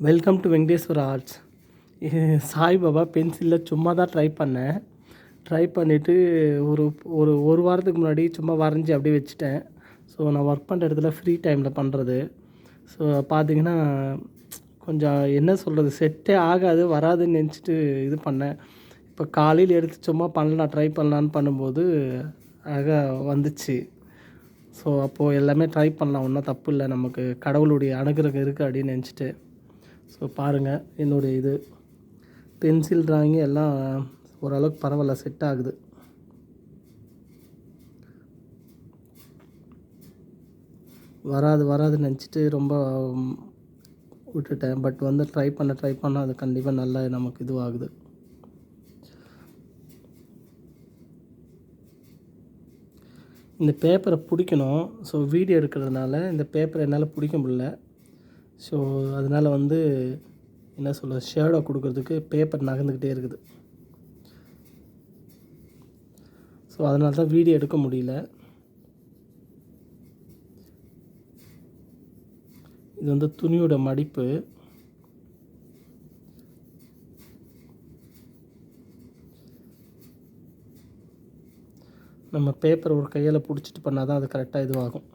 Welcome to Venkateswara arts. Saibaba பென்சிலில் சும்மா தான் ட்ரை பண்ணிவிட்டு ஒரு ஒரு ஒரு வாரத்துக்கு முன்னாடி சும்மா வரைஞ்சி அப்படியே வச்சுட்டேன். ஸோ நான் ஒர்க் பண்ணுற இடத்துல ஃப்ரீ டைமில் பண்ணுறது. ஸோ பார்த்திங்கன்னா கொஞ்சம் என்ன சொல்கிறது, செட்டே ஆகாது, வராதுன்னு நினச்சிட்டு இது பண்ணேன். இப்போ காலையில் எடுத்து சும்மா ட்ரை பண்ணலான்னு பண்ணும்போது வந்துச்சு. ஸோ அப்போது எல்லாமே ட்ரை பண்ணலாம், ஒன்றும் தப்பு இல்லை, நமக்கு கடவுளுடைய அனுகிரகம் இருக்குது அப்படின்னு நினச்சிட்டு. ஸோ பாருங்கள், என்னுடைய இது பென்சில் ட்ராயிங்கு எல்லாம் ஓரளவுக்கு பரவாயில்ல, செட் ஆகுது. வராதுன்னு நினச்சிட்டு ரொம்ப விட்டுட்டேன். பட் ட்ரை பண்ண அது கண்டிப்பாக நல்லா நமக்கு இதுவாகுது. இந்த பேப்பரை பிடிக்கணும். ஸோ வீடியோ எடுக்கிறதுனால இந்த பேப்பரை என்னால் பிடிக்க முடியல. ஸோ அதனால் என்ன சொல்ல, ஷேடோ கொடுக்கறதுக்கு பேப்பர் நகர்ந்துக்கிட்டே இருக்குது. ஸோ அதனால தான் வீடியோ எடுக்க முடியல. இது துணியோட மடிப்பு. நம்ம பேப்பர் ஒரு கையால் பிடிச்சிட்டு பண்ணால் தான் அது கரெக்டாக இதுவாகும்.